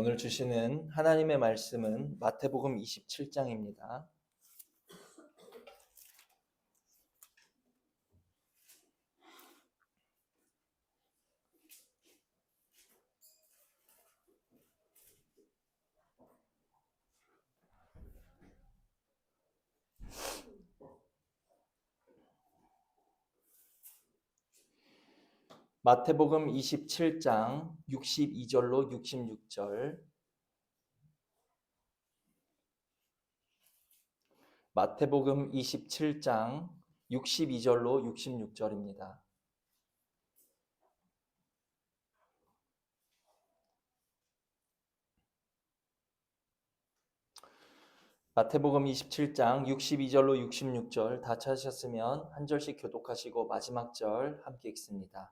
오늘 주시는 하나님의 말씀은 마태복음 27장입니다. 마태복음 27장 62절로 66절, 마태복음 27장 62절로 66절입니다. 마태복음 27장 62절로 66절 다 찾으셨으면 한 절씩 교독하시고 마지막 절 함께 읽습니다.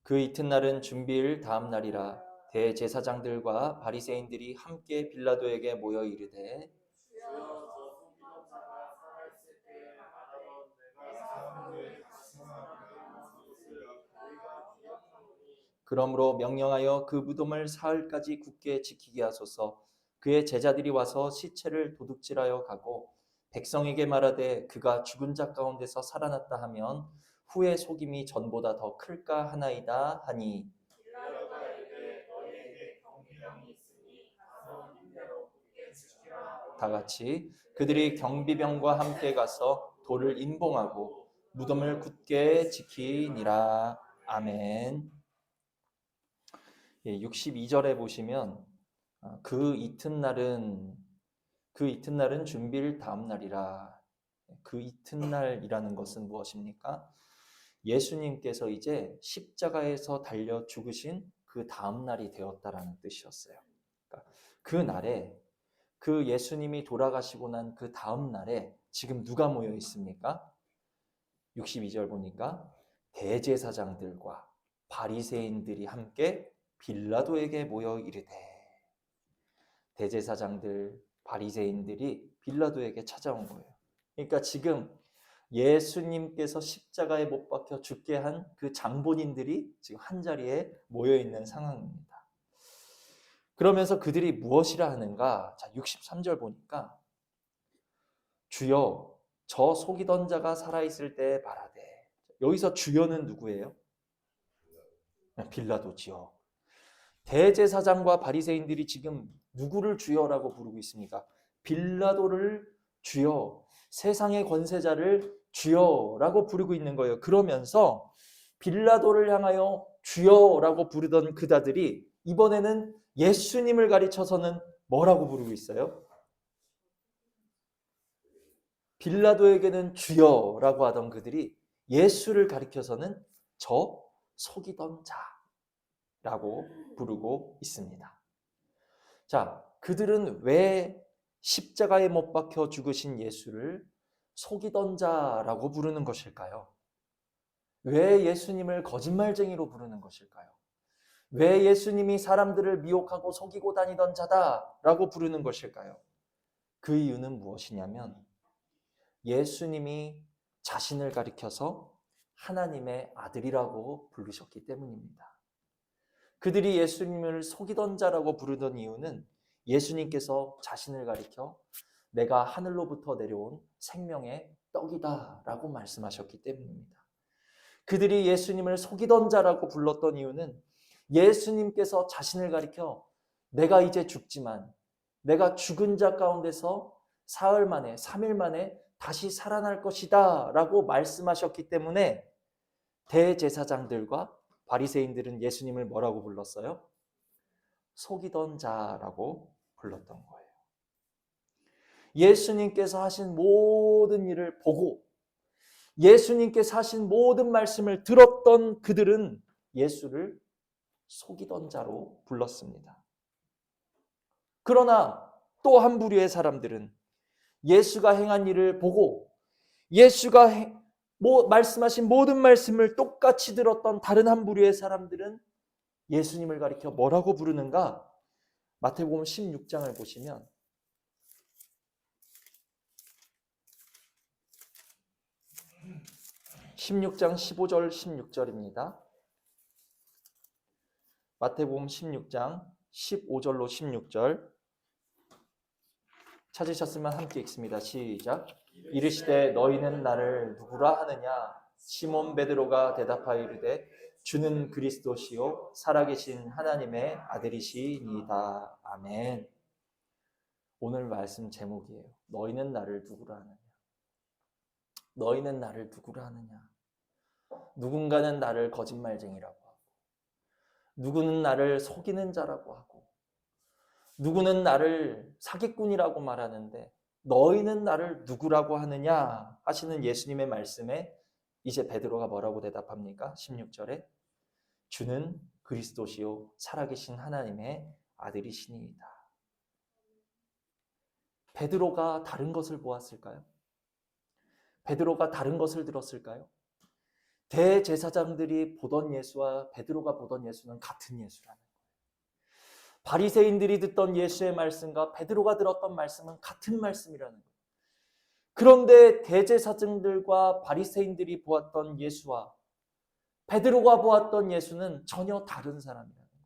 그 이튿날은 준비일 다음 날이라. 대제사장들과 바리새인들이 함께 빌라도에게 모여 이르되 그러므로 명령하여 그 무덤을 사흘까지 굳게 지키게 하소서. 그의 제자들이 와서 시체를 도둑질하여 가고 백성에게 말하되 그가 죽은 자 가운데서 살아났다 하면 후에 속임이 전보다 더 클까 하나이다 하니, 다 같이 그들이 경비병과 함께 가서 돌을 인봉하고 무덤을 굳게 지키니라. 아멘. 62절에 보시면 그 이튿날은 준비일 다음 날이라. 그 이튿날이라는 것은 무엇입니까? 예수님께서 이제 십자가에서 달려 죽으신 그 다음 날이 되었다라는 뜻이었어요. 그러니까 그 날에, 그 예수님이 돌아가시고 난 그 다음 날에 지금 누가 모여 있습니까? 62절 보니까 대제사장들과 바리새인들이 함께 빌라도에게 모여 이르되, 대제사장들, 바리새인들이 빌라도에게 찾아온 거예요. 그러니까 지금 예수님께서 십자가에 못 박혀 죽게 한 그 장본인들이 지금 한 자리에 모여 있는 상황입니다. 그러면서 그들이 무엇이라 하는가? 자, 63절 보니까 주여 저 속이던 자가 살아있을 때 말하되. 여기서 주여는 누구예요? 빌라도지요. 대제사장과 바리새인들이 지금 누구를 주여라고 부르고 있습니까? 빌라도를 주여, 세상의 권세자를 주여라고 부르고 있는 거예요. 그러면서 빌라도를 향하여 주여라고 부르던 그자들이 이번에는 예수님을 가리쳐서는 뭐라고 부르고 있어요? 빌라도에게는 주여라고 하던 그들이 예수를 가리켜서는 저 속이던 자라고 부르고 있습니다. 자, 그들은 왜 십자가에 못 박혀 죽으신 예수를 속이던 자라고 부르는 것일까요? 왜 예수님을 거짓말쟁이로 부르는 것일까요? 왜 예수님이 사람들을 미혹하고 속이고 다니던 자다라고 부르는 것일까요? 그 이유는 무엇이냐면 예수님이 자신을 가리켜서 하나님의 아들이라고 부르셨기 때문입니다. 그들이 예수님을 속이던 자라고 부르던 이유는 예수님께서 자신을 가리켜 내가 하늘로부터 내려온 생명의 떡이다 라고 말씀하셨기 때문입니다. 그들이 예수님을 속이던 자라고 불렀던 이유는 예수님께서 자신을 가리켜 내가 이제 죽지만 내가 죽은 자 가운데서 사흘 만에, 3일 만에 다시 살아날 것이다 라고 말씀하셨기 때문에 대제사장들과 바리새인들은 예수님을 뭐라고 불렀어요? 속이던 자라고 불렀던 거예요. 예수님께서 하신 모든 일을 보고 예수님께서 하신 모든 말씀을 들었던 그들은 예수를 속이던 자로 불렀습니다. 그러나 또 한 부류의 사람들은 예수가 행한 일을 보고 예수가 말씀하신 모든 말씀을 똑같이 들었던 다른 한 부류의 사람들은 예수님을 가리켜 뭐라고 부르는가? 마태복음 16장을 보시면 16장 15절 16절입니다. 마태복음 16장 15절로 16절 찾으셨으면 함께 읽습니다. 시작. 이르시되 너희는 나를 누구라 하느냐? 시몬 베드로가 대답하여 이르되 주는 그리스도시요 살아계신 하나님의 아들이시니이다. 아멘. 오늘 말씀 제목이에요. 너희는 나를 누구라 하느냐? 너희는 나를 누구라 하느냐? 누군가는 나를 거짓말쟁이라고 하고, 누구는 나를 속이는 자라고 하고, 누구는 나를 사기꾼이라고 말하는데 너희는 나를 누구라고 하느냐 하시는 예수님의 말씀에 이제 베드로가 뭐라고 대답합니까? 16절에 주는 그리스도시요 살아계신 하나님의 아들이시니이다. 베드로가 다른 것을 보았을까요? 베드로가 다른 것을 들었을까요? 대제사장들이 보던 예수와 베드로가 보던 예수는 같은 예수라는 거예요. 바리새인들이 듣던 예수의 말씀과 베드로가 들었던 말씀은 같은 말씀이라는 거예요. 그런데 대제사장들과 바리새인들이 보았던 예수와 베드로가 보았던 예수는 전혀 다른 사람이라는 거예요.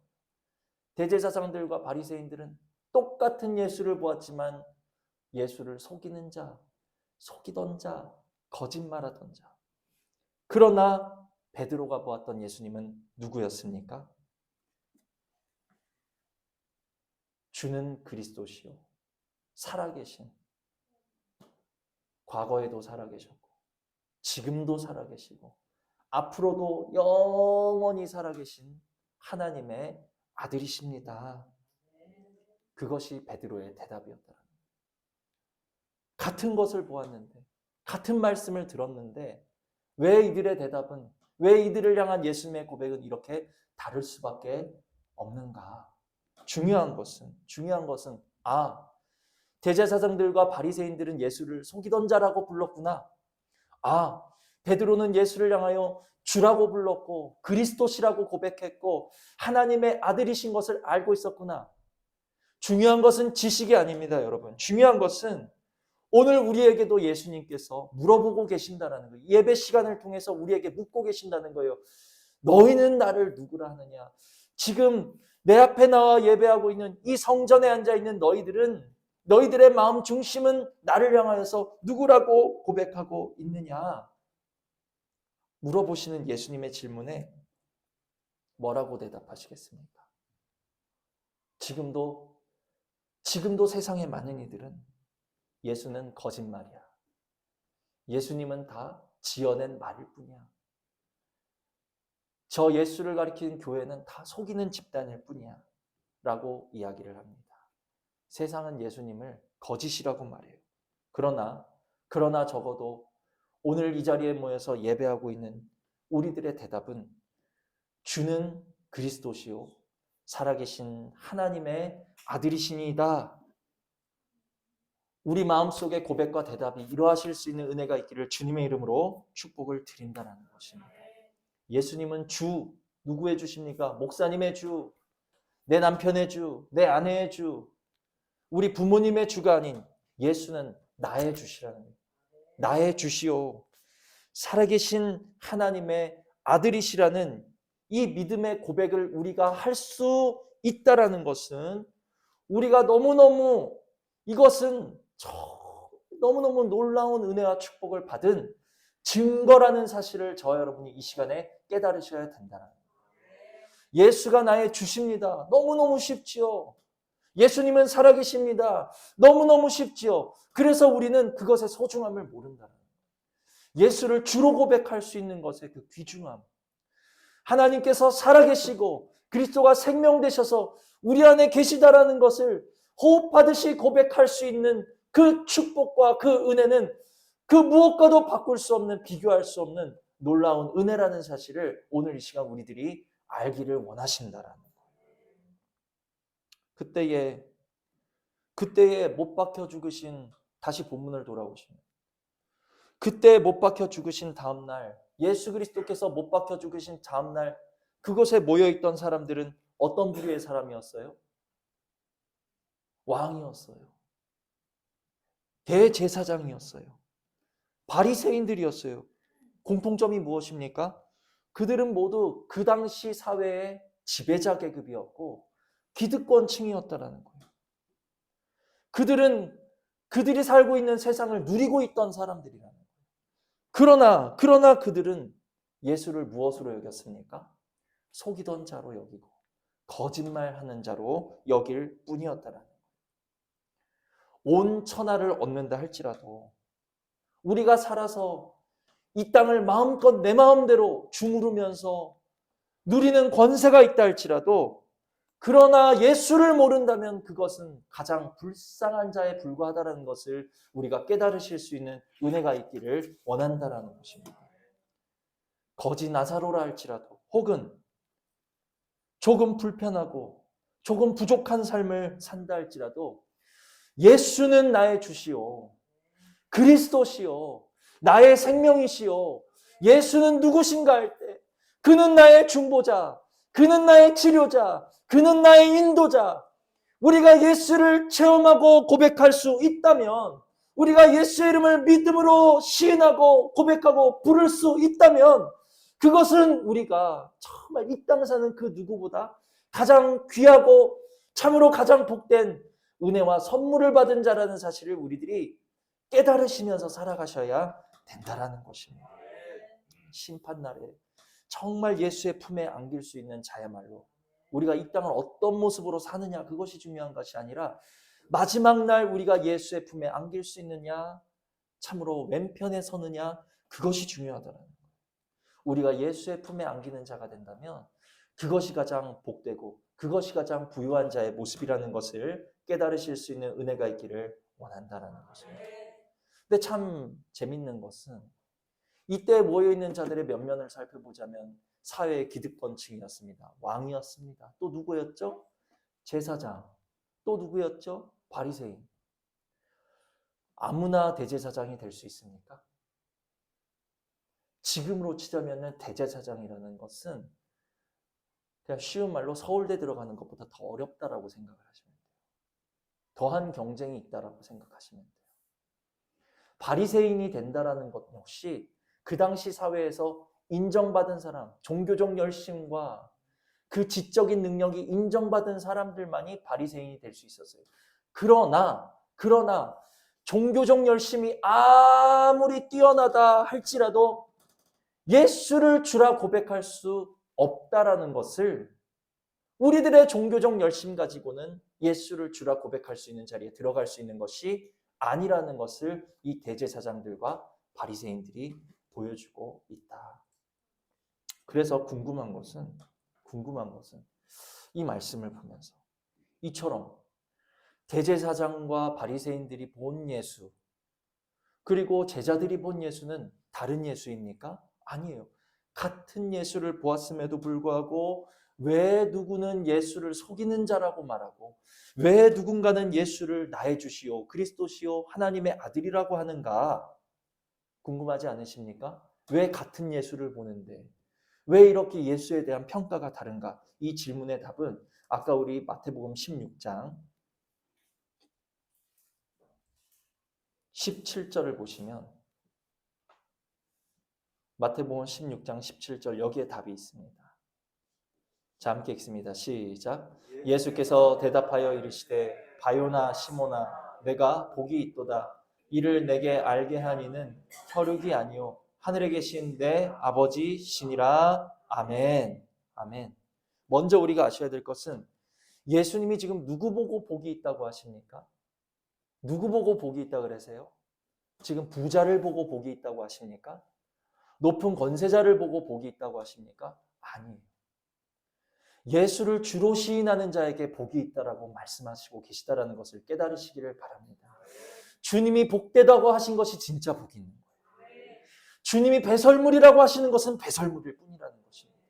대제사장들과 바리새인들은 똑같은 예수를 보았지만 예수를 속이는 자, 속이던 자, 거짓말하던 자. 그러나 베드로가 보았던 예수님은 누구였습니까? 주는 그리스도시요 살아계신, 과거에도 살아계셨고 지금도 살아계시고 앞으로도 영원히 살아계신 하나님의 아들이십니다. 그것이 베드로의 대답이었다. 같은 것을 보았는데, 같은 말씀을 들었는데 왜 이들의 대답은, 왜 이들을 향한 예수님의 고백은 이렇게 다를 수밖에 없는가? 중요한 것은 대제사장들과 바리새인들은 예수를 속이던 자라고 불렀구나. 베드로는 예수를 향하여 주라고 불렀고 그리스도시라고 고백했고 하나님의 아들이신 것을 알고 있었구나. 중요한 것은 지식이 아닙니다, 여러분. 중요한 것은 오늘 우리에게도 예수님께서 물어보고 계신다는 거예요. 예배 시간을 통해서 우리에게 묻고 계신다는 거예요. 너희는 나를 누구라 하느냐? 지금 내 앞에 나와 예배하고 있는 이 성전에 앉아있는 너희들의 마음 중심은 나를 향하여서 누구라고 고백하고 있느냐? 물어보시는 예수님의 질문에 뭐라고 대답하시겠습니까? 지금도 세상의 많은 이들은 예수는 거짓말이야. 예수님은 다 지어낸 말일 뿐이야. 저 예수를 가리키는 교회는 다 속이는 집단일 뿐이야. 라고 이야기를 합니다. 세상은 예수님을 거짓이라고 말해요. 그러나 적어도 오늘 이 자리에 모여서 예배하고 있는 우리들의 대답은 주는 그리스도시요 살아계신 하나님의 아들이시니이다. 우리 마음속의 고백과 대답이 이루어질 수 있는 은혜가 있기를 주님의 이름으로 축복을 드린다는 것입니다. 예수님은 주, 누구의 주십니까? 목사님의 주, 내 남편의 주, 내 아내의 주, 우리 부모님의 주가 아닌 예수는 나의 주시라는 거예요. 나의 주시오. 살아계신 하나님의 아들이시라는 이 믿음의 고백을 우리가 할 수 있다라는 것은 우리가 이것은 너무너무 놀라운 은혜와 축복을 받은 증거라는 사실을 저와 여러분이 이 시간에 깨달으셔야 된다는 거예요. 예수가 나의 주십니다. 너무너무 쉽지요. 예수님은 살아계십니다. 너무너무 쉽지요. 그래서 우리는 그것의 소중함을 모른다는 거예요. 예수를 주로 고백할 수 있는 것의 그 귀중함. 하나님께서 살아계시고 그리스도가 생명되셔서 우리 안에 계시다라는 것을 호흡하듯이 고백할 수 있는 그 축복과 그 은혜는 그 무엇과도 바꿀 수 없는, 비교할 수 없는 놀라운 은혜라는 사실을 오늘 이 시간 우리들이 알기를 원하신다라는 거예요. 그때에 못 박혀 죽으신, 다시 본문을 돌아오시면 그때 못 박혀 죽으신 다음날, 예수 그리스도께서 못 박혀 죽으신 다음날 그곳에 모여있던 사람들은 어떤 부류의 사람이었어요? 왕이었어요. 대제사장이었어요. 바리새인들이었어요. 공통점이 무엇입니까? 그들은 모두 그 당시 사회의 지배자 계급이었고 기득권층이었다라는 거예요. 그들이 살고 있는 세상을 누리고 있던 사람들이라는 거예요. 그러나 그들은 예수를 무엇으로 여겼습니까? 속이던 자로 여기고 거짓말하는 자로 여길 뿐이었다라는 거예요. 온 천하를 얻는다 할지라도 우리가 살아서 이 땅을 마음껏 내 마음대로 주무르면서 누리는 권세가 있다 할지라도 그러나 예수를 모른다면 그것은 가장 불쌍한 자에 불과하다는 것을 우리가 깨달으실 수 있는 은혜가 있기를 원한다라는 것입니다. 거지 나사로라 할지라도 혹은 조금 불편하고 조금 부족한 삶을 산다 할지라도 예수는 나의 주시오. 그리스도시오. 나의 생명이시오. 예수는 누구신가 할 때 그는 나의 중보자, 그는 나의 치료자, 그는 나의 인도자. 우리가 예수를 체험하고 고백할 수 있다면, 우리가 예수의 이름을 믿음으로 시인하고 고백하고 부를 수 있다면 그것은 우리가 정말 이 땅 사는 그 누구보다 가장 귀하고 참으로 가장 복된 은혜와 선물을 받은 자라는 사실을 우리들이 깨달으시면서 살아가셔야 된다라는 것입니다. 심판날에 정말 예수의 품에 안길 수 있는 자야말로 우리가 이 땅을 어떤 모습으로 사느냐 그것이 중요한 것이 아니라 마지막 날 우리가 예수의 품에 안길 수 있느냐 참으로 왼편에 서느냐 그것이 중요하다는 거예요. 우리가 예수의 품에 안기는 자가 된다면 그것이 가장 복되고 그것이 가장 부유한 자의 모습이라는 것을 깨달으실 수 있는 은혜가 있기를 원한다는 것입니다. 근데 참 재밌는 것은 이때 모여있는 자들의 면면을 살펴보자면 사회의 기득권층이었습니다. 왕이었습니다. 또 누구였죠? 제사장. 또 누구였죠? 바리새인. 아무나 대제사장이 될 수 있습니까? 지금으로 치자면 대제사장이라는 것은 그냥 쉬운 말로 서울대 들어가는 것보다 더 어렵다라고 생각을 하시면 돼요. 더한 경쟁이 있다라고 생각하시면 돼요. 바리새인이 된다라는 것 역시 그 당시 사회에서 인정받은 사람, 종교적 열심과 그 지적인 능력이 인정받은 사람들만이 바리새인이 될 수 있었어요. 그러나 종교적 열심이 아무리 뛰어나다 할지라도 예수를 주라 고백할 수 없다라는 것을 우리들의 종교적 열심 가지고는 예수를 주라 고백할 수 있는 자리에 들어갈 수 있는 것이 아니라는 것을 이 대제사장들과 바리새인들이 보여주고 있다. 그래서 궁금한 것은 이 말씀을 보면서 이처럼 대제사장과 바리새인들이 본 예수 그리고 제자들이 본 예수는 다른 예수입니까? 아니에요. 같은 예수를 보았음에도 불구하고 왜 누구는 예수를 속이는 자라고 말하고 왜 누군가는 예수를 나의 주시오 그리스도시오 하나님의 아들이라고 하는가 궁금하지 않으십니까? 왜 같은 예수를 보는데 왜 이렇게 예수에 대한 평가가 다른가? 이 질문의 답은 아까 우리 마태복음 16장 17절을 보시면 마태복음 16장 17절 여기에 답이 있습니다. 자, 함께 읽습니다. 시작. 예수께서 대답하여 이르시되 바요나 시모나 내가 복이 있도다. 이를 내게 알게 하니는 혈육이 아니요 하늘에 계신 내 아버지시니라. 아멘. 아멘. 먼저 우리가 아셔야 될 것은 예수님이 지금 누구 보고 복이 있다고 하십니까? 누구 보고 복이 있다고 그러세요? 지금 부자를 보고 복이 있다고 하십니까? 높은 권세자를 보고 복이 있다고 하십니까? 아니에요. 예수를 주로 시인하는 자에게 복이 있다라고 말씀하시고 계시다라는 것을 깨달으시기를 바랍니다. 주님이 복되다고 하신 것이 진짜 복이 있는 거예요. 주님이 배설물이라고 하시는 것은 배설물일 뿐이라는 것입니다.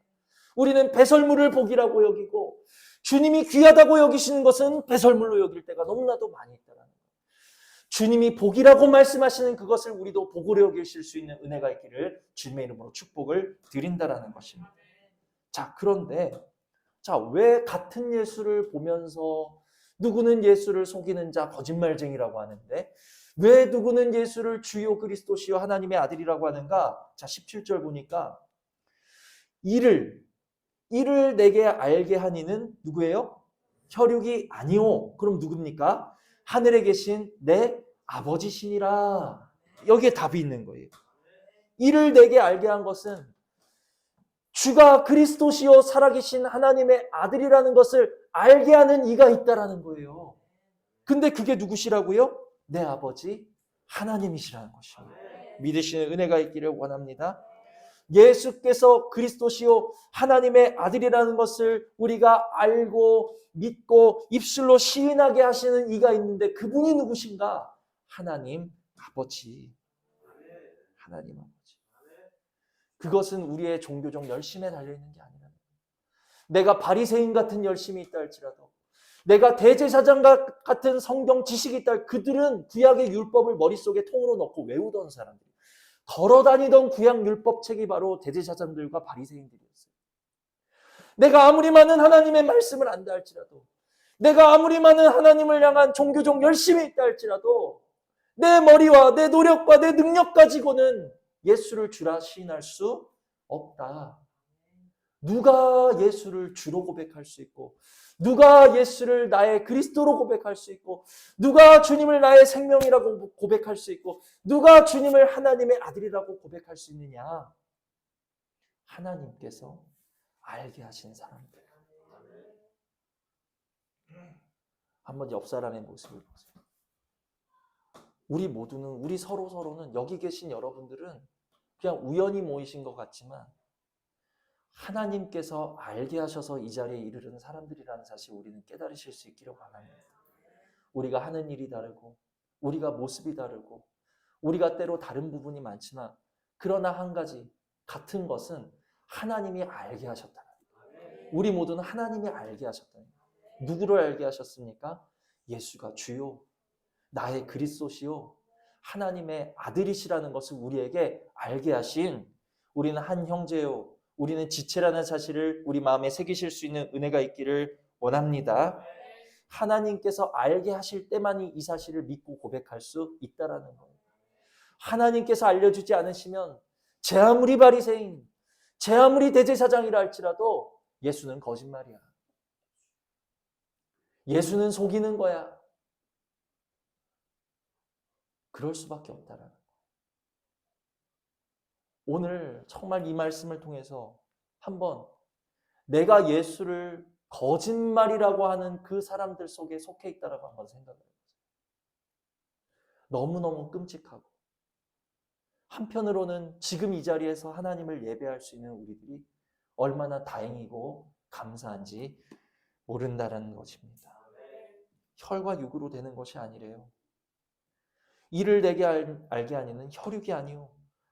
우리는 배설물을 복이라고 여기고 주님이 귀하다고 여기시는 것은 배설물로 여길 때가 너무나도 많이 있다는 거예요. 주님이 복이라고 말씀하시는 그것을 우리도 복으로 여기실 수 있는 은혜가 있기를 주님의 이름으로 축복을 드린다라는 것입니다. 자, 그런데 왜 같은 예수를 보면서 누구는 예수를 속이는 자 거짓말쟁이라고 하는데 왜 누구는 예수를 주요 그리스도시요 하나님의 아들이라고 하는가? 자, 17절 보니까 이를 내게 알게 하니는 누구예요? 혈육이 아니오. 그럼 누굽니까? 하늘에 계신 내 아버지시니라. 여기에 답이 있는 거예요. 이를 내게 알게 한 것은 주가 그리스도시요 살아계신 하나님의 아들이라는 것을 알게 하는 이가 있다라는 거예요. 근데 그게 누구시라고요? 내 아버지 하나님이시라는 것입니다. 믿으시는 은혜가 있기를 원합니다. 예수께서 그리스도시요 하나님의 아들이라는 것을 우리가 알고 믿고 입술로 시인하게 하시는 이가 있는데 그분이 누구신가? 하나님 아버지. 하나님 아버지. 그것은 우리의 종교적 열심에 달려있는 게 아니라 내가 바리새인 같은 열심이 있다 할지라도 내가 대제사장 같은 성경 지식이 있다. 그들은 구약의 율법을 머릿속에 통으로 넣고 외우던 사람들. 걸어다니던 구약 율법책이 바로 대제사장들과 바리새인들이었어요. 내가 아무리 많은 하나님의 말씀을 안다 할지라도 내가 아무리 많은 하나님을 향한 종교적 열심이 있다 할지라도 내 머리와 내 노력과 내 능력 가지고는 예수를 주라 시인할 수 없다. 누가 예수를 주로 고백할 수 있고 누가 예수를 나의 그리스도로 고백할 수 있고 누가 주님을 나의 생명이라고 고백할 수 있고 누가 주님을 하나님의 아들이라고 고백할 수 있느냐? 하나님께서 알게 하신 사람들. 한번 옆 사람의 모습을 보세요. 우리 모두는 우리 서로는 여기 계신 여러분들은 그냥 우연히 모이신 것 같지만 하나님께서 알게 하셔서 이 자리에 이르는 사람들이라는 사실 우리는 깨달으실 수 있기를 바랍니다. 우리가 하는 일이 다르고 우리가 모습이 다르고 우리가 때로 다른 부분이 많지만 그러나 한 가지 같은 것은 하나님이 알게 하셨다는 거예요. 우리 모두는 하나님이 알게 하셨다는 거예요. 누구를 알게 하셨습니까? 예수가 주요 나의 그리스도시요 하나님의 아들이시라는 것을 우리에게 알게 하신 우리는 한 형제요 우리는 지체라는 사실을 우리 마음에 새기실 수 있는 은혜가 있기를 원합니다. 하나님께서 알게 하실 때만이 이 사실을 믿고 고백할 수 있다라는 거예요. 하나님께서 알려주지 않으시면 제 아무리 바리새인, 제 아무리 대제사장이라 할지라도 예수는 거짓말이야. 예수는 속이는 거야. 그럴 수밖에 없다라는 거예요. 오늘 정말 이 말씀을 통해서 한번 내가 예수를 거짓말이라고 하는 그 사람들 속에 속해 있다라고 한번 생각을 해보세요. 너무너무 끔찍하고 한편으로는 지금 이 자리에서 하나님을 예배할 수 있는 우리들이 얼마나 다행이고 감사한지 모른다는 것입니다. 혈과 육으로 되는 것이 아니래요. 이를 내게 알게 하니는 혈육이 아니요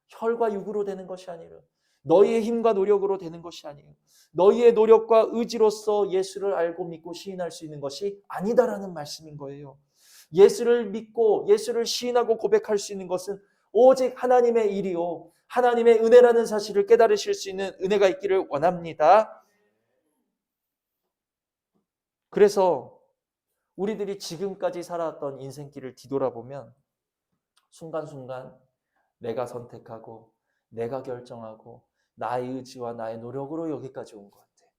혈과 육으로 되는 것이 아니라 너희의 힘과 노력으로 되는 것이 아니에요. 너희의 노력과 의지로서 예수를 알고 믿고 시인할 수 있는 것이 아니다라는 말씀인 거예요. 예수를 믿고 예수를 시인하고 고백할 수 있는 것은 오직 하나님의 일이요 하나님의 은혜라는 사실을 깨달으실 수 있는 은혜가 있기를 원합니다. 그래서 우리들이 지금까지 살아왔던 인생길을 뒤돌아보면 순간순간 내가 선택하고 내가 결정하고 나의 의지와 나의 노력으로 여기까지 온 것 같아.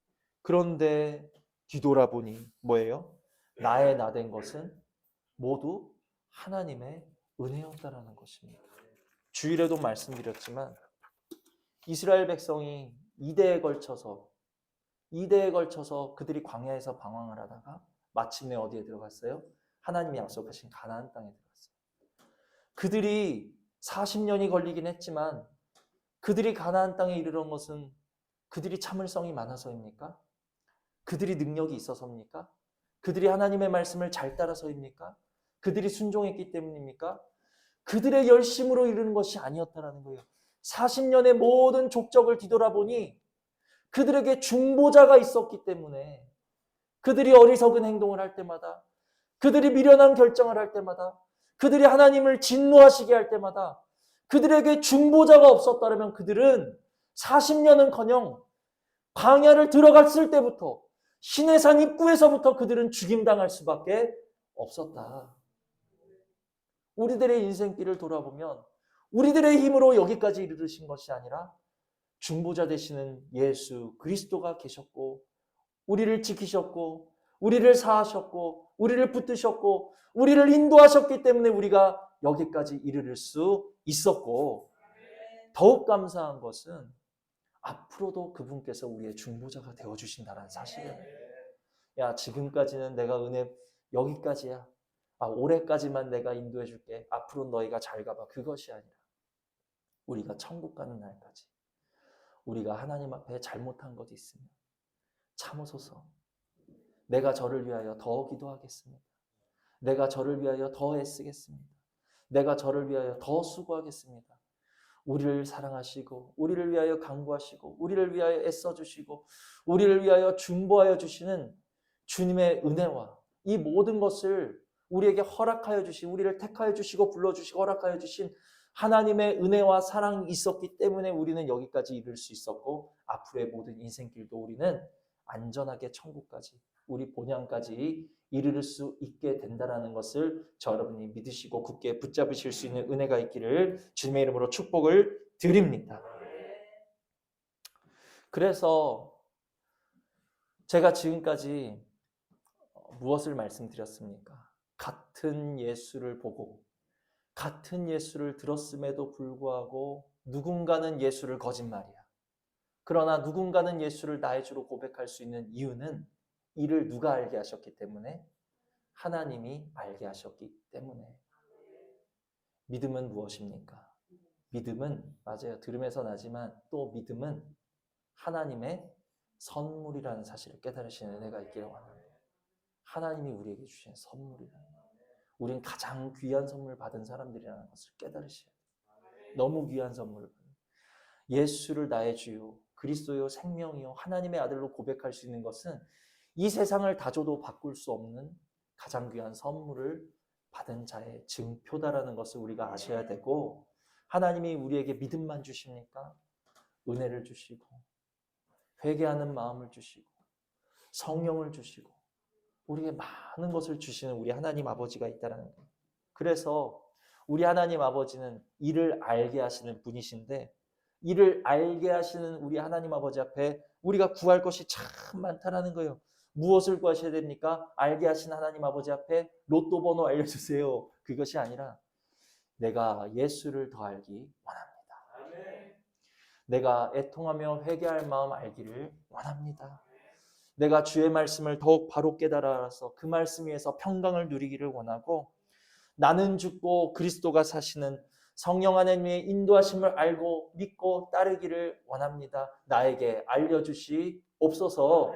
그런데 뒤돌아보니 뭐예요? 나의 나 된 것은 모두 하나님의 은혜였다라는 것입니다. 주일에도 말씀드렸지만 이스라엘 백성이 2대에 걸쳐서 그들이 광야에서 방황을 하다가 마침내 어디에 들어갔어요? 하나님이 약속하신 가나안 땅에 들어갔어요. 그들이 40년이 걸리긴 했지만 그들이 가나안 땅에 이르는 것은 그들이 참을성이 많아서입니까? 그들이 능력이 있어서입니까? 그들이 하나님의 말씀을 잘 따라서입니까? 그들이 순종했기 때문입니까? 그들의 열심으로 이루는 것이 아니었다라는 거예요. 40년의 모든 족적을 뒤돌아보니 그들에게 중보자가 있었기 때문에 그들이 어리석은 행동을 할 때마다 그들이 미련한 결정을 할 때마다 그들이 하나님을 진노하시게 할 때마다 그들에게 중보자가 없었다면 그들은 40년은커녕 광야를 들어갔을 때부터 시내산 입구에서부터 그들은 죽임당할 수밖에 없었다. 우리들의 인생길을 돌아보면 우리들의 힘으로 여기까지 이르르신 것이 아니라 중보자 되시는 예수 그리스도가 계셨고 우리를 지키셨고 우리를 사하셨고 우리를 붙드셨고 우리를 인도하셨기 때문에 우리가 여기까지 이르를 수 있었고, 더욱 감사한 것은 앞으로도 그분께서 우리의 중보자가 되어주신다는 사실이에요. 야, 지금까지는 내가 은혜 여기까지야. 올해까지만 내가 인도해 줄게. 앞으로 너희가 잘 가봐. 그것이 아니라 우리가 천국 가는 날까지 우리가 하나님 앞에 잘못한 것이 있으면 참으소서. 내가 저를 위하여 더 기도하겠습니다. 내가 저를 위하여 더 애쓰겠습니다. 내가 저를 위하여 더 수고하겠습니다. 우리를 사랑하시고 우리를 위하여 간구하시고 우리를 위하여 애써주시고 우리를 위하여 중보하여 주시는 주님의 은혜와 이 모든 것을 우리에게 허락하여 주신, 우리를 택하여 주시고 불러주시고 허락하여 주신 하나님의 은혜와 사랑이 있었기 때문에 우리는 여기까지 이룰 수 있었고, 앞으로의 모든 인생길도 우리는 안전하게 천국까지, 우리 본향까지 이룰 수 있게 된다는 것을 저 여러분이 믿으시고 굳게 붙잡으실 수 있는 은혜가 있기를 주님의 이름으로 축복을 드립니다. 그래서 제가 지금까지 무엇을 말씀드렸습니까? 같은 예수를 보고 같은 예수를 들었음에도 불구하고 누군가는 예수를 거짓말이야. 그러나 누군가는 예수를 나의 주로 고백할 수 있는 이유는 이를 누가 알게 하셨기 때문에? 하나님이 알게 하셨기 때문에. 믿음은 무엇입니까? 믿음은, 맞아요, 들음에서 나지만 또 믿음은 하나님의 선물이라는 사실을 깨달으시는 은혜가 있기를 원합니다. 하나님이 우리에게 주신 선물이라는 것. 우린 가장 귀한 선물 받은 사람들이라는 것을 깨달으셔야 돼요. 너무 귀한 선물을 받는, 예수를 나의 주요 그리스도요 생명이요 하나님의 아들로 고백할 수 있는 것은 이 세상을 다 줘도 바꿀 수 없는 가장 귀한 선물을 받은 자의 증표다라는 것을 우리가 아셔야 되고, 하나님이 우리에게 믿음만 주십니까? 은혜를 주시고 회개하는 마음을 주시고 성령을 주시고 우리에게 많은 것을 주시는 우리 하나님 아버지가 있다는 거예요. 그래서 우리 하나님 아버지는 이를 알게 하시는 분이신데, 이를 알게 하시는 우리 하나님 아버지 앞에 우리가 구할 것이 참 많다라는 거예요. 무엇을 구하셔야 됩니까? 알게 하신 하나님 아버지 앞에 로또 번호 알려주세요. 그것이 아니라 내가 예수를 더 알기 원합니다. 내가 애통하며 회개할 마음 알기를 원합니다. 내가 주의 말씀을 더욱 바로 깨달아서 그 말씀 위에서 평강을 누리기를 원하고, 나는 죽고 그리스도가 사시는 성령 하나님의 인도하심을 알고 믿고 따르기를 원합니다. 나에게 알려주시옵소서.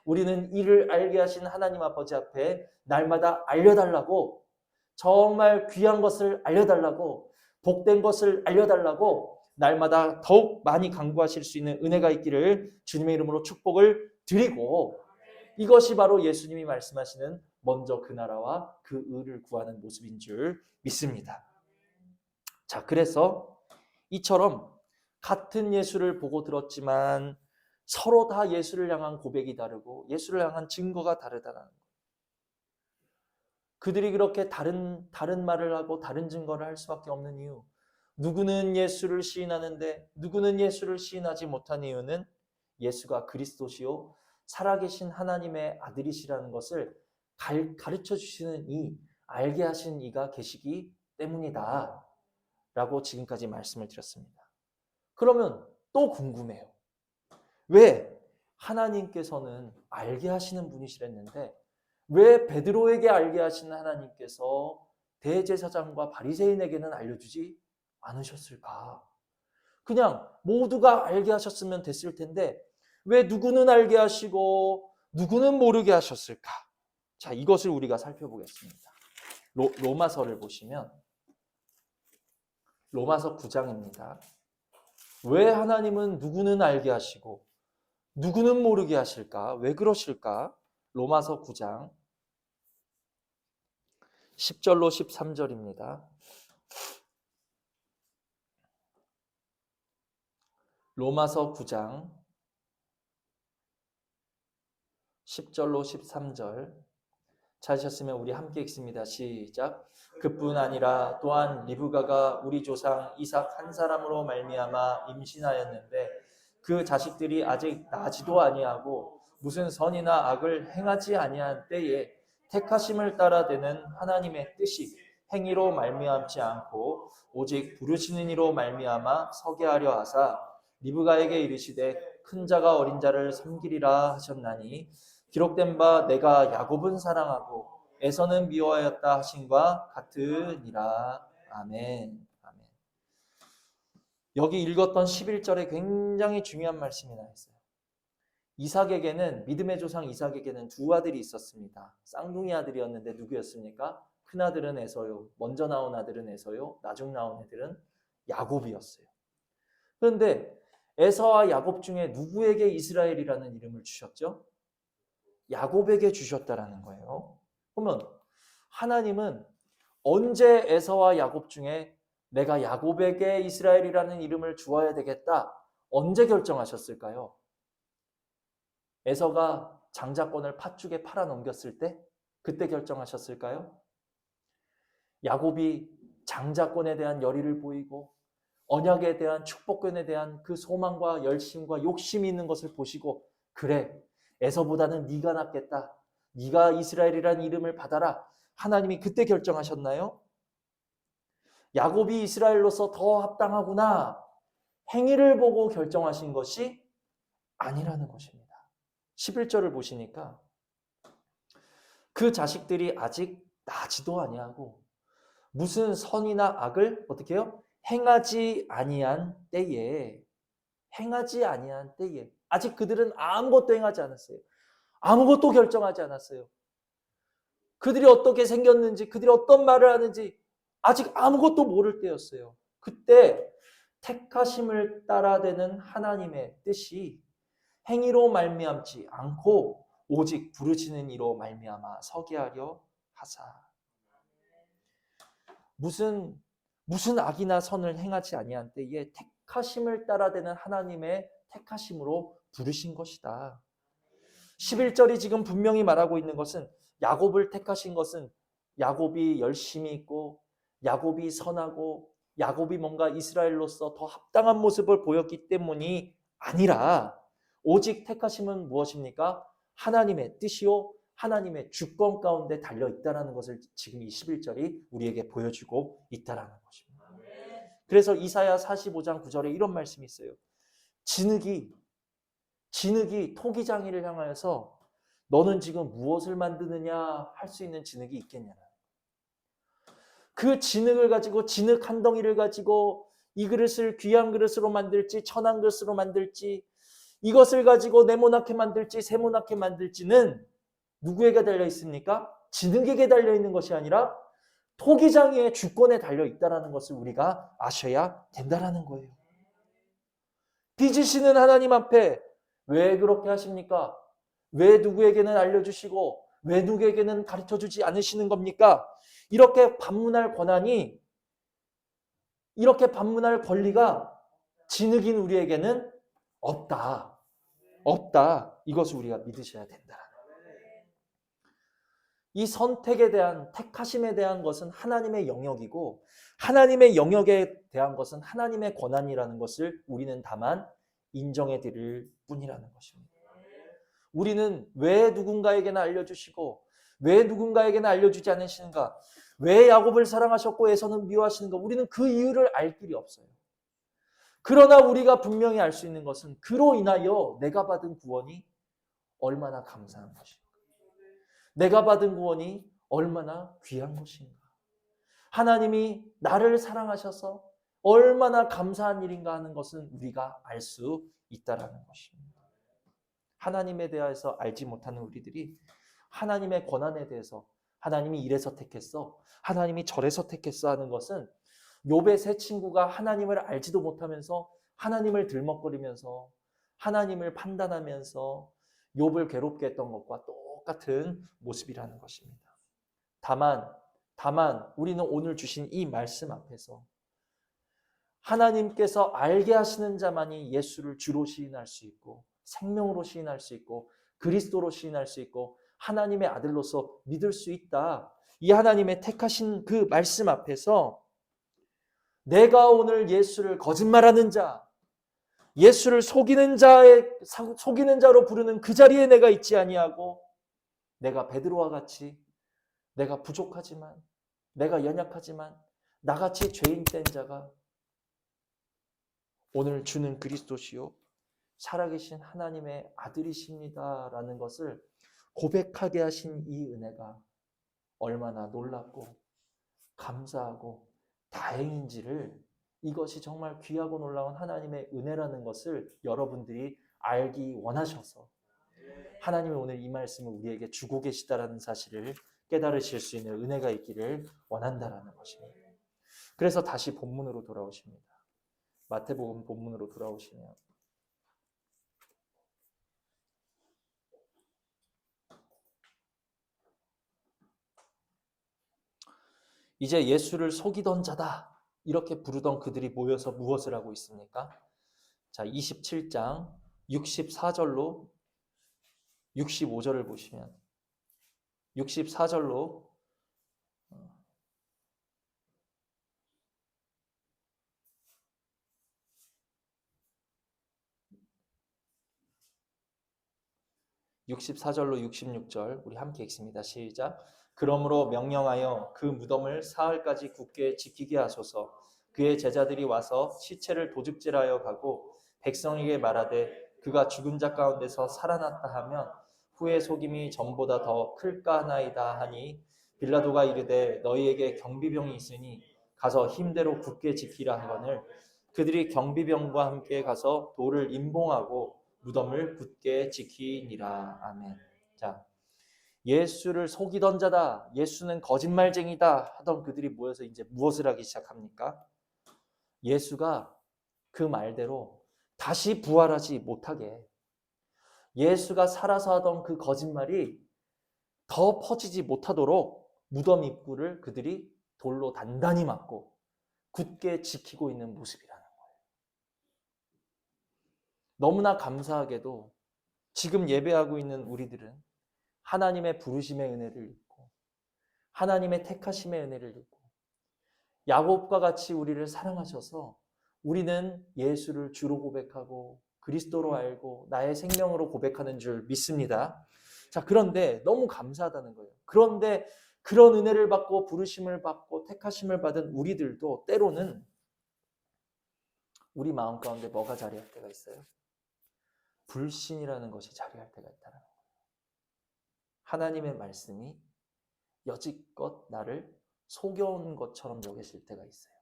우리는 이를 알게 하신 하나님 아버지 앞에 날마다 알려달라고, 정말 귀한 것을 알려달라고, 복된 것을 알려달라고 날마다 더욱 많이 간구하실 수 있는 은혜가 있기를 주님의 이름으로 축복을 드리고, 이것이 바로 예수님이 말씀하시는 먼저 그 나라와 그 의를 구하는 모습인 줄 믿습니다. 자, 그래서 이처럼 같은 예수를 보고 들었지만 서로 다 예수를 향한 고백이 다르고 예수를 향한 증거가 다르다는 거예요. 그들이 그렇게 다른 말을 하고 다른 증거를 할 수밖에 없는 이유, 누구는 예수를 시인하는데 누구는 예수를 시인하지 못한 이유는 예수가 그리스도시요 살아계신 하나님의 아들이시라는 것을 가르쳐 주시는 이, 알게 하신 이가 계시기 때문이다 라고 지금까지 말씀을 드렸습니다. 그러면 또 궁금해요. 왜 하나님께서는 알게 하시는 분이시랬는데 왜 베드로에게 알게 하시는 하나님께서 대제사장과 바리새인에게는 알려주지 않으셨을까? 그냥 모두가 알게 하셨으면 됐을 텐데 왜 누구는 알게 하시고 누구는 모르게 하셨을까? 자, 이것을 우리가 살펴보겠습니다. 로마서를 보시면 로마서 9장입니다. 왜 하나님은 누구는 알게 하시고 누구는 모르게 하실까? 왜 그러실까? 로마서 9장 10절로 13절입니다. 로마서 9장 10절로 13절 찾으셨으면 우리 함께 읽습니다. 시작. 그뿐 아니라 또한 리브가가 우리 조상 이삭 한 사람으로 말미암아 임신하였는데 그 자식들이 아직 나지도 아니하고 무슨 선이나 악을 행하지 아니한 때에 택하심을 따라되는 하나님의 뜻이 행위로 말미암지 않고 오직 부르시는 이로 말미암아 서게 하려 하사 리브가에게 이르시되 큰 자가 어린 자를 섬기리라 하셨나니 기록된 바 내가 야곱은 사랑하고 에서는 미워하였다 하신과 같으니라. 아멘. 아멘. 여기 읽었던 11절에 굉장히 중요한 말씀이 나와 있어요. 이삭에게는, 믿음의 조상 이삭에게는 두 아들이 있었습니다. 쌍둥이 아들이었는데 누구였습니까? 큰 아들은 에서요, 먼저 나온 아들은 에서요, 나중 나온 애들은 야곱이었어요. 그런데 에서와 야곱 중에 누구에게 이스라엘이라는 이름을 주셨죠? 야곱에게 주셨다라는 거예요. 그러면 하나님은 언제 에서와 야곱 중에 내가 야곱에게 이스라엘이라는 이름을 주어야 되겠다, 언제 결정하셨을까요? 에서가 장자권을 팥죽에 팔아 넘겼을 때, 그때 결정하셨을까요? 야곱이 장자권에 대한 열의를 보이고 언약에 대한 축복권에 대한 그 소망과 열심과 욕심이 있는 것을 보시고, 그래, 에서보다는 네가 낫겠다, 네가 이스라엘이라는 이름을 받아라, 하나님이 그때 결정하셨나요? 야곱이 이스라엘로서 더 합당하구나, 행위를 보고 결정하신 것이 아니라는 것입니다. 11절을 보시니까 그 자식들이 아직 나지도 아니하고 무슨 선이나 악을 어떻게 해요? 행하지 아니한 때에, 행하지 아니한 때에, 아직 그들은 아무것도 행하지 않았어요. 아무것도 결정하지 않았어요. 그들이 어떻게 생겼는지, 그들이 어떤 말을 하는지 아직 아무것도 모를 때였어요. 그때 택하심을 따라되는 하나님의 뜻이 행위로 말미암지 않고 오직 부르시는 이로 말미암아 서게 하려 하사. 무슨 악이나 선을 행하지 아니한 때에 택하심을 따라되는 하나님의 택하심으로 부르신 것이다. 11절이 지금 분명히 말하고 있는 것은, 야곱을 택하신 것은 야곱이 열심히 있고 야곱이 선하고 야곱이 뭔가 이스라엘로서 더 합당한 모습을 보였기 때문이 아니라, 오직 택하심은 무엇입니까? 하나님의 뜻이요 하나님의 주권 가운데 달려있다는 것을 지금 이 11절이 우리에게 보여주고 있다는 것입니다. 그래서 이사야 45장 9절에 이런 말씀이 있어요. 진흙이 토기장이를 향하여서 너는 지금 무엇을 만드느냐 할 수 있는 진흙이 있겠냐. 그 진흙을 가지고, 진흙 한 덩이를 가지고 이 그릇을 귀한 그릇으로 만들지 천한 그릇으로 만들지, 이것을 가지고 네모나게 만들지 세모나게 만들지는 누구에게 달려 있습니까? 진흙에게 달려 있는 것이 아니라 토기장의 주권에 달려 있다는 것을 우리가 아셔야 된다는 거예요. 빚으시는 하나님 앞에 왜 그렇게 하십니까? 왜 누구에게는 알려주시고 왜 누구에게는 가르쳐주지 않으시는 겁니까? 이렇게 반문할 권한이, 이렇게 반문할 권리가 진흙인 우리에게는 없다. 이것을 우리가 믿으셔야 된다. 이 선택에 대한, 택하심에 대한 것은 하나님의 영역이고, 하나님의 영역에 대한 것은 하나님의 권한이라는 것을 우리는 다만 인정해 드릴 뿐이라는 것입니다. 우리는 왜 누군가에게는 알려주시고 왜 누군가에게는 알려주지 않으시는가, 왜 야곱을 사랑하셨고 에서는 미워하시는가, 우리는 그 이유를 알 길이 없어요. 그러나 우리가 분명히 알 수 있는 것은 그로 인하여 내가 받은 구원이 얼마나 감사한 것인가, 내가 받은 구원이 얼마나 귀한 것인가, 하나님이 나를 사랑하셔서 얼마나 감사한 일인가 하는 것은 우리가 알 수 있다는 것입니다. 하나님에 대해서 알지 못하는 우리들이 하나님의 권한에 대해서, 하나님이 이래서 택했어, 하나님이 저래서 택했어 하는 것은, 욥의 세 친구가 하나님을 알지도 못하면서 하나님을 들먹거리면서 하나님을 판단하면서 욥을 괴롭게 했던 것과 똑같은 모습이라는 것입니다. 다만 우리는 오늘 주신 이 말씀 앞에서 하나님께서 알게 하시는 자만이 예수를 주로 시인할 수 있고 생명으로 시인할 수 있고 그리스도로 시인할 수 있고 하나님의 아들로서 믿을 수 있다. 이 하나님의 택하신 그 말씀 앞에서 내가 오늘 예수를 거짓말하는 자, 예수를 속이는 자로 부르는 그 자리에 내가 있지 아니하고 내가 베드로와 같이 내가 부족하지만 내가 연약하지만 나같이 죄인된 자가 오늘 주는 그리스도시요 살아계신 하나님의 아들이십니다라는 것을 고백하게 하신 이 은혜가 얼마나 놀랍고 감사하고 다행인지를 이것이 정말 귀하고 놀라운 하나님의 은혜라는 것을 여러분들이 알기 원하셔서 하나님이 오늘 이 말씀을 우리에게 주고 계시다라는 사실을 깨달으실 수 있는 은혜가 있기를 원한다라는 것입니다. 그래서 다시 본문으로 돌아오십니다. 마태복음 본문으로 돌아오시면 이제 예수를 속이던 자다 이렇게 부르던 그들이 모여서 무엇을 하고 있습니까? 자, 27장 64절로 65절을 보시면 64절로 64절로 66절 우리 함께 읽습니다. 시작. 그러므로 명령하여 그 무덤을 사흘까지 굳게 지키게 하소서. 그의 제자들이 와서 시체를 도둑질하여 가고 백성에게 말하되 그가 죽은 자 가운데서 살아났다 하면 후에 속임이 전보다 더 클까 하나이다 하니 빌라도가 이르되 너희에게 경비병이 있으니 가서 힘대로 굳게 지키라 하거늘 그들이 경비병과 함께 가서 돌을 임봉하고 무덤을 굳게 지키니라. 아멘. 자, 예수를 속이던 자다, 예수는 거짓말쟁이다 하던 그들이 모여서 이제 무엇을 하기 시작합니까? 예수가 그 말대로 다시 부활하지 못하게 예수가 살아서 하던 그 거짓말이 더 퍼지지 못하도록 무덤 입구를 그들이 돌로 단단히 막고 굳게 지키고 있는 모습이라는 거예요. 너무나 감사하게도 지금 예배하고 있는 우리들은 하나님의 부르심의 은혜를 입고 하나님의 택하심의 은혜를 입고 야곱과 같이 우리를 사랑하셔서 우리는 예수를 주로 고백하고 그리스도로 알고 나의 생명으로 고백하는 줄 믿습니다. 자, 그런데 너무 감사하다는 거예요. 그런데 그런 은혜를 받고 부르심을 받고 택하심을 받은 우리들도 때로는 우리 마음 가운데 뭐가 자리할 때가 있어요? 불신이라는 것이 자리할 때가 있다는 거예요. 하나님의 말씀이 여지껏 나를 속여온 것처럼 여기실 때가 있어요.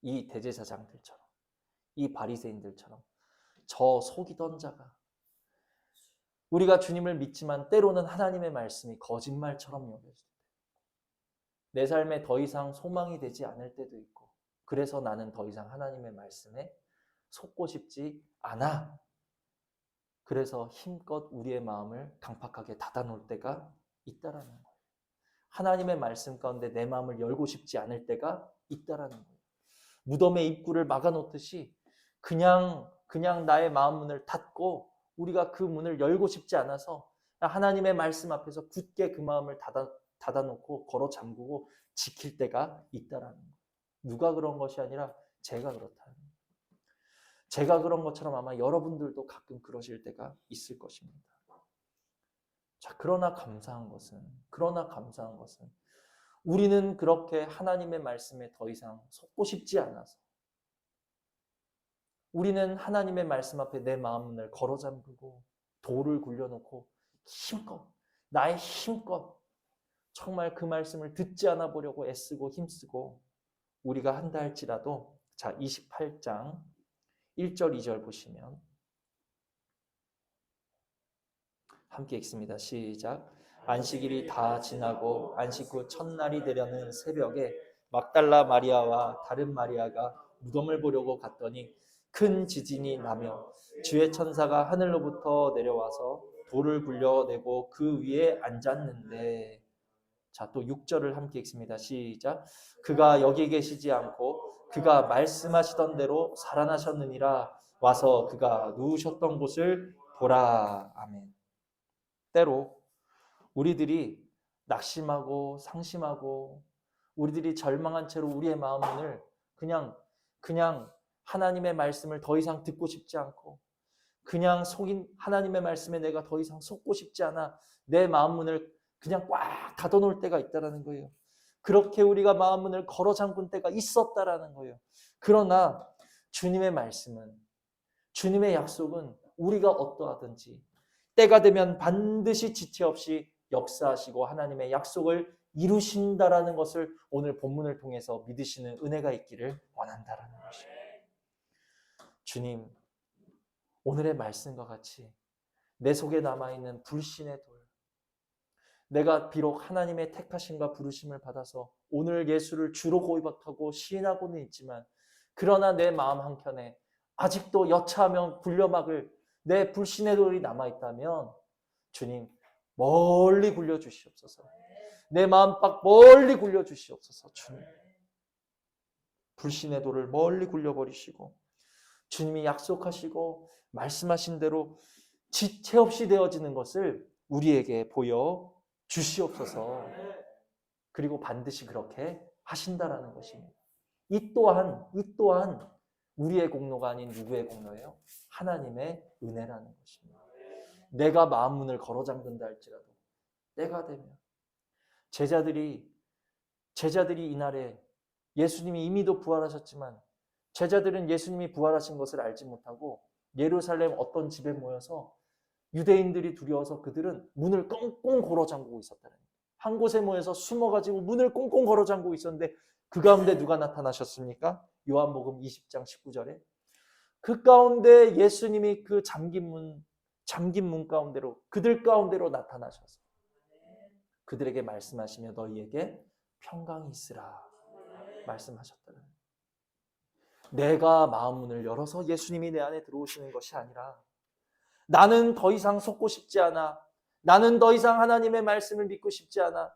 이 대제사장들처럼, 이 바리새인들처럼 저 속이던 자가 우리가 주님을 믿지만 때로는 하나님의 말씀이 거짓말처럼 여겨질 때, 내 삶에 더 이상 소망이 되지 않을 때도 있고, 그래서 나는 더 이상 하나님의 말씀에 속고 싶지 않아. 그래서 힘껏 우리의 마음을 강팍하게 닫아놓을 때가 있다라는 거예요. 하나님의 말씀 가운데 내 마음을 열고 싶지 않을 때가 있다라는 거예요. 무덤의 입구를 막아놓듯이 그냥 나의 마음 문을 닫고 우리가 그 문을 열고 싶지 않아서 하나님의 말씀 앞에서 굳게 그 마음을 닫아놓고 걸어 잠그고 지킬 때가 있다라는 거예요. 누가 그런 것이 아니라 제가 그렇다는 거예요. 제가 그런 것처럼 아마 여러분들도 가끔 그러실 때가 있을 것입니다. 자, 그러나 감사한 것은 우리는 그렇게 하나님의 말씀에 더 이상 속고 싶지 않아서 우리는 하나님의 말씀 앞에 내 마음을 걸어 잠그고 돌을 굴려놓고 나의 힘껏 정말 그 말씀을 듣지 않아 보려고 애쓰고 힘쓰고 우리가 한다 할지라도 자 28장 1절 2절 보시면 함께 읽습니다. 시작. 안식일이 다 지나고 안식 후 첫날이 되려는 새벽에 막달라 마리아와 다른 마리아가 무덤을 보려고 갔더니 큰 지진이 나며 주의 천사가 하늘로부터 내려와서 돌을 굴려내고 그 위에 앉았는데 자, 또 6절을 함께 읽습니다. 시작. 그가 여기 계시지 않고 그가 말씀하시던 대로 살아나셨느니라. 와서 그가 누우셨던 곳을 보라. 아멘. 때로 우리들이 낙심하고 상심하고 우리들이 절망한 채로 우리의 마음을 그냥 하나님의 말씀을 더 이상 듣고 싶지 않고 그냥 속인 하나님의 말씀에 내가 더 이상 속고 싶지 않아 내 마음 문을 그냥 꽉 닫아놓을 때가 있다라는 거예요. 그렇게 우리가 마음 문을 걸어 잠근 때가 있었다라는 거예요. 그러나 주님의 말씀은, 주님의 약속은 우리가 어떠하든지 때가 되면 반드시 지체 없이 역사하시고 하나님의 약속을 이루신다라는 것을 오늘 본문을 통해서 믿으시는 은혜가 있기를 원한다라는 것입니다. 주님, 오늘의 말씀과 같이 내 속에 남아있는 불신의 돌, 내가 비록 하나님의 택하심과 부르심을 받아서 오늘 예수를 주로 고백하고 시인하고는 있지만 그러나 내 마음 한켠에 아직도 여차하면 굴려막을 내 불신의 돌이 남아있다면 주님 멀리 굴려주시옵소서. 내 마음밖 멀리 굴려주시옵소서. 주님 불신의 돌을 멀리 굴려버리시고 주님이 약속하시고 말씀하신 대로 지체 없이 되어지는 것을 우리에게 보여 주시옵소서. 그리고 반드시 그렇게 하신다라는 것입니다. 이 또한 우리의 공로가 아닌 누구의 공로예요? 하나님의 은혜라는 것입니다. 내가 마음 문을 걸어 잠근다 할지라도 때가 되면 제자들이 이날에 예수님이 이미도 부활하셨지만 제자들은 예수님이 부활하신 것을 알지 못하고 예루살렘 어떤 집에 모여서 유대인들이 두려워서 그들은 문을 꽁꽁 걸어 잠그고 있었다는 거예요. 한 곳에 모여서 숨어가지고 문을 꽁꽁 걸어 잠그고 있었는데 그 가운데 누가 나타나셨습니까? 요한복음 20장 19절에 그 가운데 예수님이 그 잠긴 문 가운데로 그들 가운데로 나타나셔서 그들에게 말씀하시며 너희에게 평강이 있으라 말씀하셨다는 거예요. 내가 마음 문을 열어서 예수님이 내 안에 들어오시는 것이 아니라 나는 더 이상 속고 싶지 않아. 나는 더 이상 하나님의 말씀을 믿고 싶지 않아.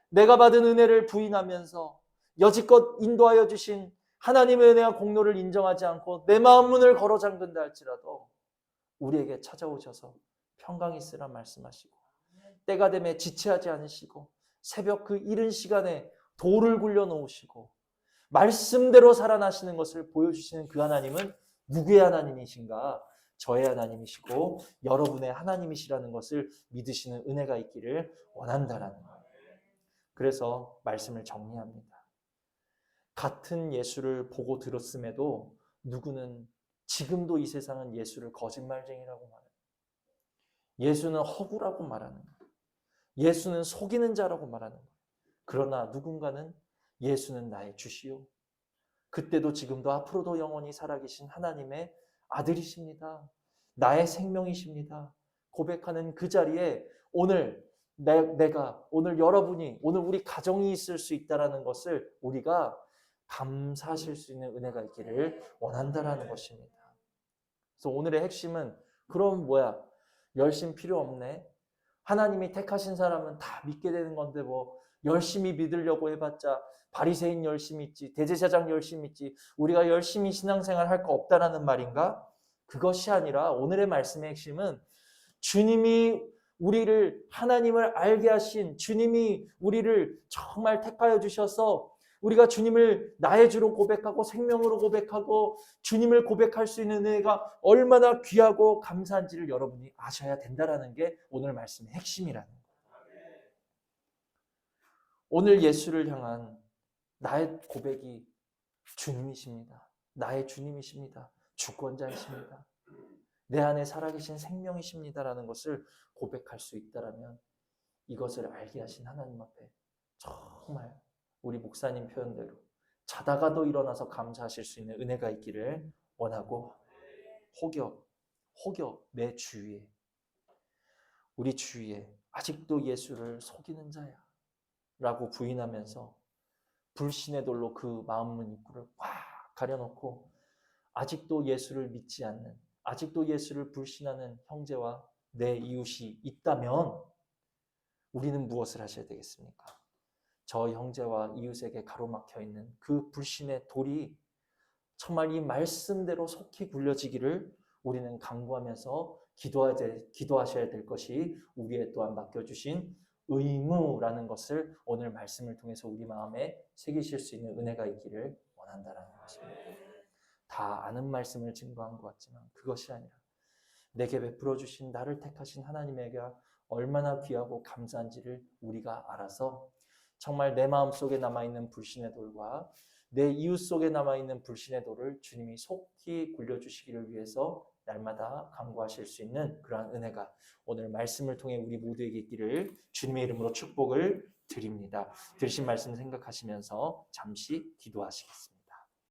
내가 받은 은혜를 부인하면서 여지껏 인도하여 주신 하나님의 은혜와 공로를 인정하지 않고 내 마음 문을 걸어 잠근다 할지라도 우리에게 찾아오셔서 평강이 있으라 말씀하시고 때가 되매 지체하지 않으시고 새벽 그 이른 시간에 돌을 굴려 놓으시고 말씀대로 살아나시는 것을 보여주시는 그 하나님은 누구의 하나님이신가? 저의 하나님이시고 여러분의 하나님이시라는 것을 믿으시는 은혜가 있기를 원한다라는 거예요. 그래서 말씀을 정리합니다. 같은 예수를 보고 들었음에도 누구는 지금도 이 세상은 예수를 거짓말쟁이라고 말해요. 예수는 허구라고 말하는 거예요. 예수는 속이는 자라고 말하는 거예요. 그러나 누군가는 예수는 나의 주시오. 그때도 지금도 앞으로도 영원히 살아계신 하나님의 아들이십니다. 나의 생명이십니다. 고백하는 그 자리에 오늘 내가 오늘 여러분이 오늘 우리 가정이 있을 수 있다라는 것을 우리가 감사하실 수 있는 은혜가 있기를 원한다라는 것입니다. 그래서 오늘의 핵심은 그럼 뭐야? 열심 필요 없네. 하나님이 택하신 사람은 다 믿게 되는 건데 뭐 열심히 믿으려고 해봤자 바리새인 열심히 있지, 대제사장 열심히 있지, 우리가 열심히 신앙생활 할 거 없다라는 말인가? 그것이 아니라 오늘의 말씀의 핵심은 주님이 우리를 하나님을 알게 하신 주님이 우리를 정말 택하여 주셔서 우리가 주님을 나의 주로 고백하고 생명으로 고백하고 주님을 고백할 수 있는 은혜가 얼마나 귀하고 감사한지를 여러분이 아셔야 된다라는 게 오늘 말씀의 핵심이라는 거예요. 오늘 예수를 향한 나의 고백이 주님이십니다. 나의 주님이십니다. 주권자이십니다. 내 안에 살아계신 생명이십니다라는 것을 고백할 수 있다라면 이것을 알게 하신 하나님 앞에 정말 우리 목사님 표현대로 자다가도 일어나서 감사하실 수 있는 은혜가 있기를 원하고 혹여 내 주위에 우리 주위에 아직도 예수를 속이는 자야 라고 부인하면서 불신의 돌로 그 마음문 입구를 꽉 가려놓고 아직도 예수를 믿지 않는 아직도 예수를 불신하는 형제와 내 이웃이 있다면 우리는 무엇을 하셔야 되겠습니까? 저 형제와 이웃에게 가로막혀 있는 그 불신의 돌이 정말 이 말씀대로 속히 굴려지기를 우리는 간구하면서 기도하셔야 될 것이 우리의 또한 맡겨주신 의무라는 것을 오늘 말씀을 통해서 우리 마음에 새기실 수 있는 은혜가 있기를 원한다는 것입니다. 다 아는 말씀을 증거한 것 같지만 그것이 아니라 내게 베풀어 주신 나를 택하신 하나님에게 얼마나 귀하고 감사한지를 우리가 알아서 정말 내 마음속에 남아있는 불신의 돌과 내 이웃 속에 남아있는 불신의 돌을 주님이 속히 굴려주시기를 위해서 날마다 간구하실 수 있는 그러한 은혜가 오늘 말씀을 통해 우리 모두에게 있기를 주님의 이름으로 축복을 드립니다. 들으신 말씀 생각하시면서 잠시 기도하시겠습니다.